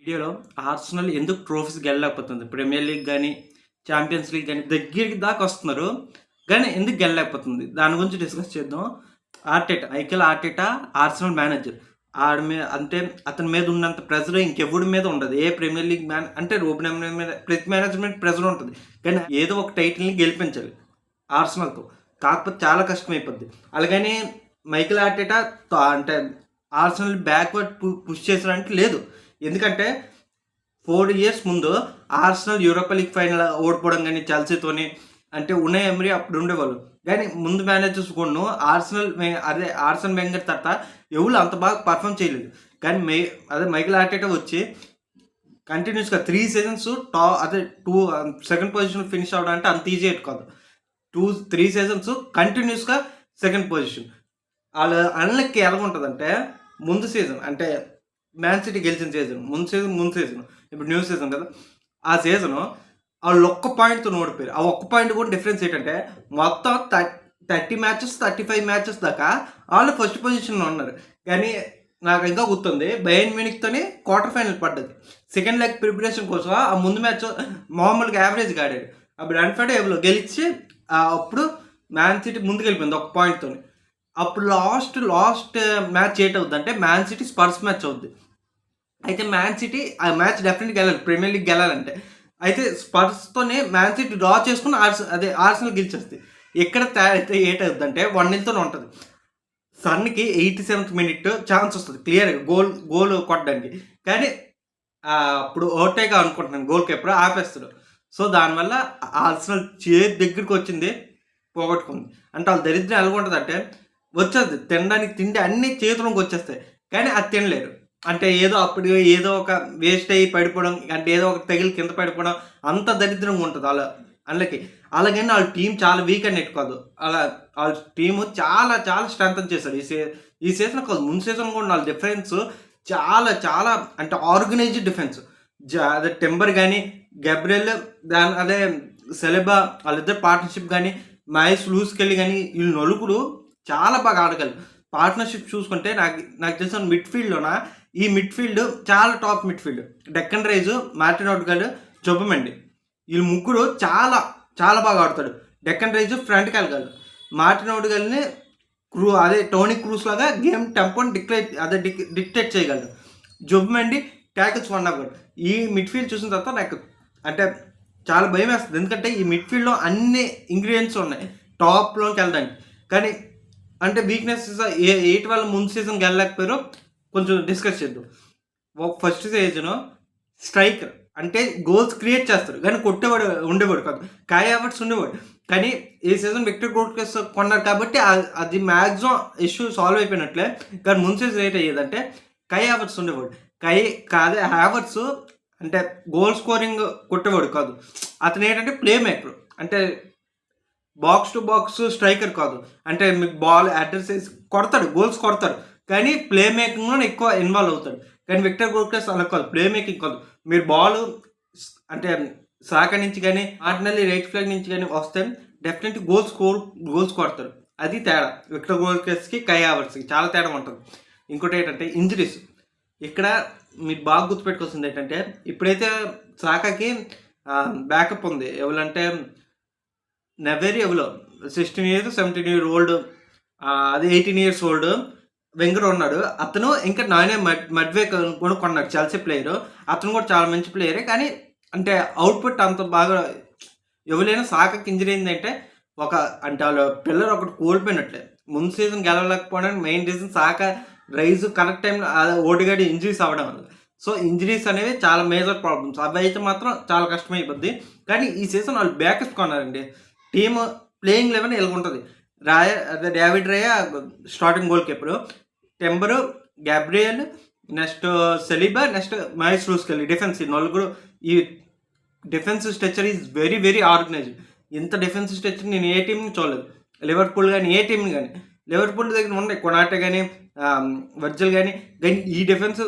వీడియోలో ఆర్సెనల్ ఎందుకు trophies గెలలేకపోతుంది? Premier league గాని, ఛాంపియన్స్ లీగ్ గాని దగ్గరికి దాకా వస్తున్నారు. కానీ ఎందుకు గెలలేకపోతుంది? దాని గురించి డిస్కస్ చేద్దాం. Mikel Arteta Arsenal manager. ఆడి మీద అంటే అతని మీద ఉన్నంత ప్రెజర్ ఇంకెవ్వడి మీద ఉండదు. ఏ ప్రీమియర్ లీగ్ అంటే రూబెన్ అమోరీమ్ మీద ప్రతి మేనేజ్మెంట్ ప్రెజర్ ఉంటుంది. కానీ ఏదో ఒక టైటిల్‌ని గెలిపించాలి ఆర్సెనల్‌తో. కాకపోతే చాలా కష్టమైపోద్ది. అలాగని మైకేల్ ఆర్టెటా అంటే ఆర్సెనల్ బ్యాక్వర్డ్ పుష్ చేసాడంటే లేదు. ఎందుకంటే 4 ఇయర్స్ ముందు ఆర్సెనల్ యూరోపా లీగ్ ఫైనల్ ఓడిపోవడం కానీ చెల్సీతోని అంటే ఉన్నయ్ ఎమరీ అప్పుడు ఉండేవాళ్ళు. కానీ ముందు మేనేజర్స్ కూడాను ఆర్సెనల్ వెంగర్ తర్వాత ఎవరు అంత బాగా పర్ఫామ్ చేయలేదు. కానీ మైకేల్ ఆర్టెటా వచ్చి కంటిన్యూస్గా 3 సీజన్స్ సెకండ్ పొజిషన్ ఫినిష్ అవ్వడం అంటే అంత ఈజీ కాదు. 3 సీజన్స్ కంటిన్యూస్గా సెకండ్ పొజిషన్. వాళ్ళ అన్లకి ఎలా ఉంటుందంటే ముందు సీజన్ అంటే మ్యాన్ సిటీ గెలిచిన సీజన్ ముందు సీజన్ ఇప్పుడు న్యూ సీజన్ కదా, ఆ సీజను వాళ్ళు ఒక్క పాయింట్తో ఓడిపోయారు. ఆ ఒక్క పాయింట్ కూడా డిఫరెన్స్ ఏంటంటే మొత్తం 30 మ్యాచెస్ 35 మ్యాచెస్ దాకా వాళ్ళు ఫస్ట్ పొజిషన్లో ఉన్నారు. కానీ నాకు ఇంకా గుర్తుంది, బయర్న్ మ్యూనిక్తోని క్వార్టర్ ఫైనల్ పడ్డది. సెకండ్ లెగ్ ప్రిపరేషన్ కోసం ఆ ముందు మ్యాచ్ మామూలుగా యావరేజ్గా ఆడాడు. అప్పుడు బ్రెంట్ఫోర్డ్ ఎవరో గెలిచి అప్పుడు మ్యాన్ సిటీ ముందుకు వెళ్ళిపోయింది ఒక పాయింట్తో. అప్పుడు లాస్ట్ మ్యాచ్ ఏంటవుద్ది అంటే మ్యాన్ సిటీ స్పర్స్ మ్యాచ్ అవుద్ది. అయితే మ్యాన్ సిటీ ఆ మ్యాచ్ డెఫినెట్గా గెలాలి ప్రీమియర్ లీగ్ గెలాలంటే. అయితే స్పర్స్తోనే మ్యాన్ సిటీ డ్రా చేసుకుని ఆర్సెనల్ గెలిచేస్తుంది. ఎక్కడ ఏటవుద్ది అంటే 1-0 ఉంటుంది. సన్కి 87th మినిట్ ఛాన్స్ వస్తుంది క్లియర్గా గోల్ కొట్టడానికి. కానీ అప్పుడు ఓవర్టేక్ అనుకుంటున్నాను గోల్ కీపర్ ఆపేస్తాడు. సో దానివల్ల ఆర్సెనల్ చేతి దగ్గరికి వచ్చింది పోగొట్టుకుంది. అంటే వాళ్ళ దరిద్రం ఎలాగుంటుంది అంటే వచ్చేది తినడానికి తిండి అన్ని చేతులకు వచ్చేస్తాయి, కానీ అది తినలేరు. అంటే ఏదో ఒక వేస్ట్ అయ్యి పడిపోవడం, అంటే ఏదో ఒక తగిలి కింద పడిపోవడం అంత దరిద్రంగా ఉంటుంది వాళ్ళకి. అలాగని వాళ్ళ టీం చాలా వీక్ అని కాదు, వాళ్ళ టీము చాలా చాలా స్ట్రెంథన్ చేశారు ఈ సీజన్ కాదు, ముందు సీజన్ కూడా వాళ్ళ డిఫెన్స్ చాలా చాలా అంటే ఆర్గనైజ్డ్ డిఫెన్స్. అదే టెంబర్ కానీ గబ్రియల్ అదే సెలెబా వాళ్ళిద్దరు పార్ట్నర్షిప్ కానీ మైస్ లూస్కెళ్ళి కానీ వీళ్ళు నలుగురు చాలా బాగా ఆడగలరు. పార్ట్నర్షిప్ చూసుకుంటే నాకు తెలిసిన మిడ్ఫీల్డ్లోన ఈ మిడ్ఫీల్డ్ చాలా top midfield. Declan Rice, Martin Odegaard, Zubimendi వీళ్ళు ముగ్గురు చాలా చాలా బాగా ఆడతాడు. డెక్కన్ రైజు ఫ్రంట్కి వెళ్ళగలరు, మార్టిన్ ఓడిగార్డ్ని టోనీ క్రూస్ లాగా గేమ్ టెంపోని డిక్టేట్ చేయగలరు. జొబమెండి ట్యాకిల్స్ వన్ అవ్వగలరు. ఈ మిడ్ఫీల్డ్ చూసిన తర్వాత నాకు అంటే చాలా భయం వేస్తుంది. ఎందుకంటే ఈ మిడ్ఫీల్డ్లో అన్ని ఇంగ్రీడియంట్స్ ఉన్నాయి టాప్లోకి వెళ్ళడానికి. కానీ అంటే వీక్నెస్ ఎయిట్ వల్ల ముందు సీజన్ గెలలేకపోయారో కొంచెం డిస్కస్ చేద్దాం. ఫస్ట్ సీజన్ స్ట్రైకర్ అంటే గోల్స్ క్రియేట్ చేస్తాడు కానీ కొట్టేవాడు ఉండేవాడు కాదు, కాయ్ హావర్ట్స్ ఉండేవాడు. కానీ ఈ సీజన్ విక్టర్ గోల్డ్కేస్ కొన్నారు కాబట్టి అది మ్యాక్సిమం ఇష్యూ సాల్వ్ అయిపోయినట్లే. కానీ ముందు సీజన్ ఏంటి అయ్యేదంటే కాయ్ హావర్ట్స్ ఉండేవాడు. హావర్ట్స్ అంటే గోల్ స్కోరింగ్ కొట్టేవాడు కాదు, అతను ఏంటంటే ప్లే మేకర్. అంటే బాక్స్ టు బాక్స్ స్ట్రైకర్ కాదు, అంటే మీకు బాల్ అడ్రస్ కొడతాడు, గోల్స్ కొడతాడు, కానీ ప్లే మేకింగ్లో ఎక్కువ ఇన్వాల్వ్ అవుతాడు. కానీ విక్టర్ గోల్డ్కేస్ అలా కాదు, ప్లే మేకింగ్ కాదు. మీరు బాల్ అంటే సాకా నుంచి కానీ ఆర్డినరీ రైట్ ఫ్లాగ్ నుంచి కానీ వస్తే డెఫినెట్ గోల్స్ కొడతాడు. అది తేడా విక్టర్ గోల్డ్కేస్కి కాయ్ హావర్ట్స్కి చాలా తేడా ఉంటుంది. ఇంకోటి ఏంటంటే ఇంజరీస్. ఇక్కడ మీరు బాగా గుర్తుపెట్టుకోవాల్సింది ఏంటంటే ఇప్పుడైతే సాకాకి బ్యాకప్ ఉంది. ఎవరంటే నెవెరీ ఎవరో 16 years 17 years ఓల్డ్, అది 18 years ఓల్డ్ వెంగర్ ఉన్నాడు. అతను ఇంకా నానే మడ్వే కూడా కొన్నాడు, చెల్సీ ప్లేయరు. అతను కూడా చాలా మంచి ప్లేయరే, కానీ అంటే అవుట్పుట్ అంత బాగా ఎవరైనా సాకాకి ఇంజరీ ఏంటంటే అంటే వాళ్ళ పిల్లలు ఒకటి కోల్పోయినట్లే. ముందు సీజన్ గెలవలేకపోవడానికి main reason Saka Rice correct టైంలో ఓడిగాడి ఇంజరీస్ అవ్వడం వల్ల. సో ఇంజరీస్ అనేవి చాలా మేజర్ ప్రాబ్లమ్స్. అవి అయితే మాత్రం చాలా కష్టమైపోద్ది. కానీ ఈ సీజన్ వాళ్ళు బ్యాకప్ కొన్నారండి. టీమ్ ప్లేయింగ్ లెవెన్ ఇలా ఉంటుంది. David Raya starting goal keeper, Timber, Gabriel, next Saliba, next Myles Lewis Skelly defence. ఈ నలుగురు ఈ defensive structure is very very organised. ఇంత డిఫెన్సివ్ స్ట్రక్చర్ నేను ఏ టీంని చూడలేదు. లివర్పూల్ కానీ ఏ టీంని కానీ, లివర్పూల్ దగ్గర ఉన్నాయి కొనాటే కానీ వర్జిల్ కానీ ఈ డిఫెన్స్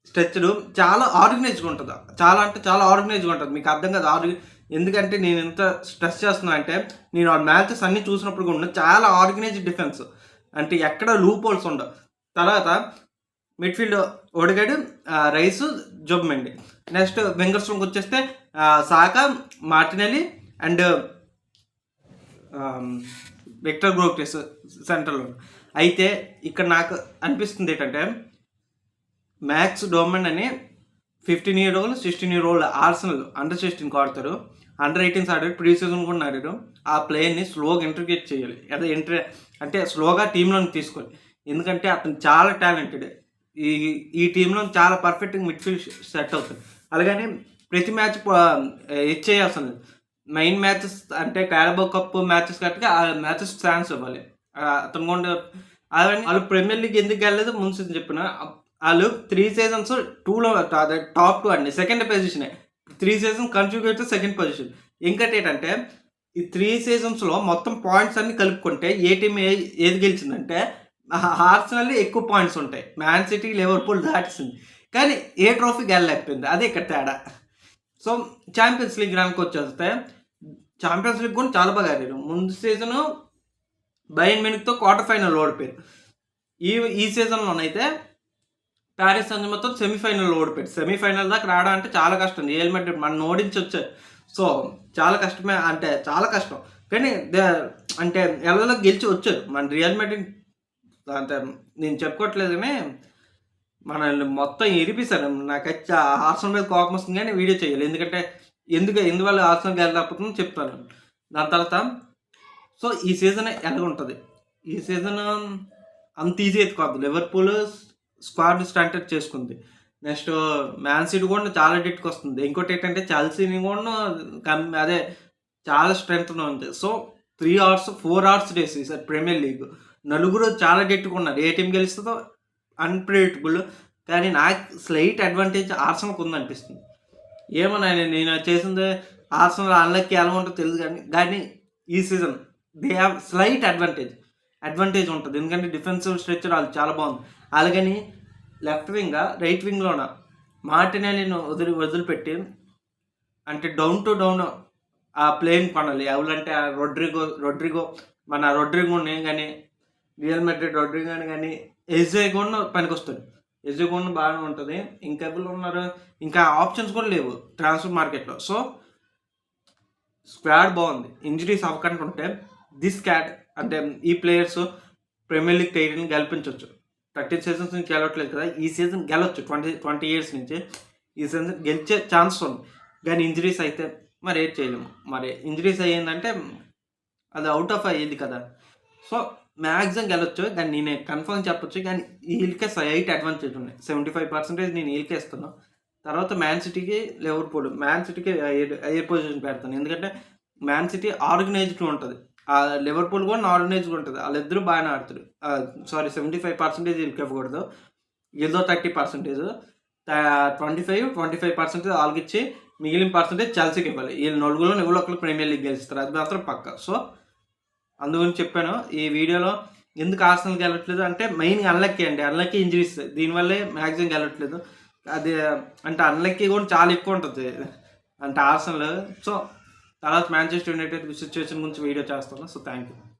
స్ట్రక్చర్ చాలా ఆర్గనైజ్గా ఉంటుంది. చాలా అంటే చాలా ఆర్గనైజ్గా ఉంటుంది. మీకు అర్థం కాదు ఎందుకంటే నేను ఎంత స్ట్రెస్ చేస్తున్నా అంటే నేను ఆ మ్యాచెస్ అన్నీ చూసినప్పుడు కూడా చాలా ఆర్గనైజ్డ్ డిఫెన్స్, అంటే ఎక్కడ లూప్ హోల్స్ ఉండవు. తర్వాత మిడ్ఫీల్డ్ ఓడిగాడు, రైస్, జొబ్మెండి. నెక్స్ట్ వింగర్స్ రూమ్కి వచ్చేస్తే సాకా, మార్టినెల్లి అండ్ విక్టర్ గ్రోక్రెస్ సెంటర్లో. అయితే ఇక్కడ నాకు అనిపిస్తుంది ఏంటంటే మ్యాక్స్ డోమన్ అని 15 year old 16 year old arsenal under 16 ఆడతారు, అండర్ 18s ఆడారు, ప్రీ సీజన్ కూడా ఆడారు. ఆ ప్లేయర్ని స్లోగా ఇంటర్గ్రేట్ చేయాలి, అదే అంటే స్లోగా టీంలోకి తీసుకోవాలి. ఎందుకంటే అతను చాలా టాలెంటెడ్, ఈ టీంలో చాలా పర్ఫెక్ట్గా మిడ్ఫీల్డ్ సెట్ అవుతుంది. అలాగని ప్రతి మ్యాచ్ ఇచ్చేయాల్సింది. మెయిన్ మ్యాచెస్ అంటే క్యారబో కప్ మ్యాచెస్ కట్టుగా ఆ మ్యాచెస్ ఛాన్స్ ఇవ్వాలి. అతను కూడా అవన్నీ వాళ్ళు ప్రీమియర్ లీగ్ ఎందుకు వెళ్ళలేదు ముందు సీజన్ చెప్పిన, వాళ్ళు 3 seasons 2లో అదే టాప్ 2 అండి, సెకండ్ పొజిషనే. 3 seasons కన్సిక్యూటివ్ సెకండ్ పొజిషన్. ఇంకటి ఏంటంటే ఈ 3 seasonsలో మొత్తం పాయింట్స్ అన్ని కలుపుకుంటే ఏ టీం ఏది గెలిచిందంటే ఆర్సనల్ ఎక్కువ పాయింట్స్ ఉంటాయి, మ్యాన్ సిటీ, లివర్పూల్ దాటిసింది, కానీ ఏ ట్రోఫీ గెలలేకపోయింది. అదే ఇక్కడ తేడా. సో ఛాంపియన్స్ లీగ్ ర్యాంక్ వచ్చేస్తే ఛాంపియన్స్ లీగ్ కూడా చాలా బాగా ఆడారు. ముందు సీజను బయర్న్ మ్యూనిఖ్తో క్వార్టర్ ఫైనల్ ఓడిపోయారు. ఈ సీజన్లోనైతే ప్యారిస్ సెయింట్-జెర్మెన్తో సెమీఫైనల్ ఓడిపోయారు. సెమీఫైనల్ దాకా రావడం అంటే చాలా కష్టం. రియల్ మాడ్రిడ్ మన ఓడించి వచ్చారు. సో చాలా కష్టమే, అంటే చాలా కష్టం, కానీ అంటే ఎల్లలో గెలిచి వచ్చారు. మన రియల్ మాడ్రిడ్ అంటే నేను చెప్పుకోవట్లేదు, కానీ మనల్ని మొత్తం ఇరిపిస్తారు. నాకైతే ఆర్సనల్ మీద కోపం వస్తుంది, కానీ వీడియో చేయాలి. ఎందువల్ల ఆర్సనల్ గెలకపోతుందని చెప్తాను. దాని తర్వాత సో ఈ సీజన్ ఎలాగుంటుంది, ఈ సీజన్ అంత ఈజీ అయితే కాదు. లివర్పూల్ స్క్వాడ్ స్టాండర్డ్ చేసుకుంది. నెక్స్ట్ మ్యాన్ సిటీ కూడా చాలా డెట్కి వస్తుంది. ఇంకోటి ఏంటంటే చెల్సీని కూడా అదే చాలా స్ట్రెంగ్త్గా ఉంది. సో 3 hours 4 hours డేస్ ఈసారి ప్రీమియర్ లీగ్. నలుగురు చాలా డెట్గా ఉన్నారు, ఏ టీం గెలుస్తుందో అన్ప్రిడిక్టబుల్. కానీ నాకు స్లైట్ అడ్వాంటేజ్ ఆర్సనల్కి ఉందనిపిస్తుంది. ఏమో నేను చేసింది ఆర్సనల్ అన్లక్కి ఎలా ఉంటుందో తెలియదు, కానీ ఈ season they have slight advantage ఉంటుంది. ఎందుకంటే డిఫెన్సివ్ స్ట్రక్చర్ వాళ్ళు చాలా బాగుంది. అలాగని లెఫ్ట్ వింగ్ రైట్ వింగ్లోన మార్టినెల్లిని వదిలిపెట్టి అంటే డౌన్ టు డౌన్ ఆ ప్లేన్ కొనాలి. ఎవరంటే రొడ్రిగో మన రొడ్రిగోని కానీ రియల్ మాడ్రిడ్ రొడ్రిగోని కానీ ఎజే కూడా పనికొస్తాడు. ఎజే కూడా బాగానే ఉంటుంది. ఇంకా ఎవరు ఉన్నారు, ఇంకా ఆప్షన్స్ కూడా లేవు ట్రాన్స్ఫర్ మార్కెట్లో. సో స్క్వాడ్ బాగుంది. ఇంజరీస్ అవ్వకుండా ఉంటే దిస్ స్క్వాడ్ అంటే ఈ ప్లేయర్స్ ప్రీమియర్ లీగ్ టైటిల్ని గెలిపించవచ్చు. 13 seasons నుంచి గెలవట్లేదు కదా, ఈ సీజన్ గెలవచ్చు. 20 years నుంచి ఈ సీజన్ గెలిచే ఛాన్స్ ఉంది. కానీ ఇంజరీస్ అయితే మరి ఏం చేయలేము. మరి ఇంజరీస్ అయ్యిందంటే అది అవుట్ ఆఫ్ అయ్యింది కదా. సో మ్యాక్సిమం గెలవచ్చు, కానీ నేను కన్ఫర్మ్ చెప్పొచ్చు. కానీ వీళ్ళకే 8 అడ్వాంటేజ్ ఉన్నాయి. 75% నేను వీళ్ళకే ఇస్తున్నాను. తర్వాత మ్యాన్ సిటీకి లివర్పూల్, మ్యాన్ సిటీకి ఏ పొజిషన్ పెడతాను. ఎందుకంటే మ్యాన్ సిటీ ఆర్గనైజ్డ్ ఉంటుంది, లివర్పూల్ కూడా ఆర్గనైజ్గా ఉంటుంది. వాళ్ళిద్దరూ బాగానే ఆడుతారు. 75% వీళ్ళకి ఇవ్వకూడదు, ఏదో 30%, 25% వాళ్ళకి ఇచ్చి మిగిలిన పర్సెంటేజ్ చెల్సీకి ఇవ్వాలి. వీళ్ళు నలుగురులో ఎవరో ఒకరు ప్రీమియర్ లీగ్ గెలుస్తారు, అది మాత్రం పక్క. సో అందుగురించి చెప్పాను ఈ వీడియోలో. ఎందుకు ఆర్సనల్ గెలవట్లేదు అంటే మెయిన్గా అన్లక్కీ ఇంజరీస్, దీనివల్లే మ్యాక్సిమం గెలవట్లేదు. అది అంటే అన్లక్కీ కూడా చాలా ఎక్కువ ఉంటుంది అంటే ఆర్సనల్. సో తర్వాత మాంచెస్టర్ యునైటెడ్ సిచ్యువేషన్ గురించి వీడియో చేస్తాను. So thank you.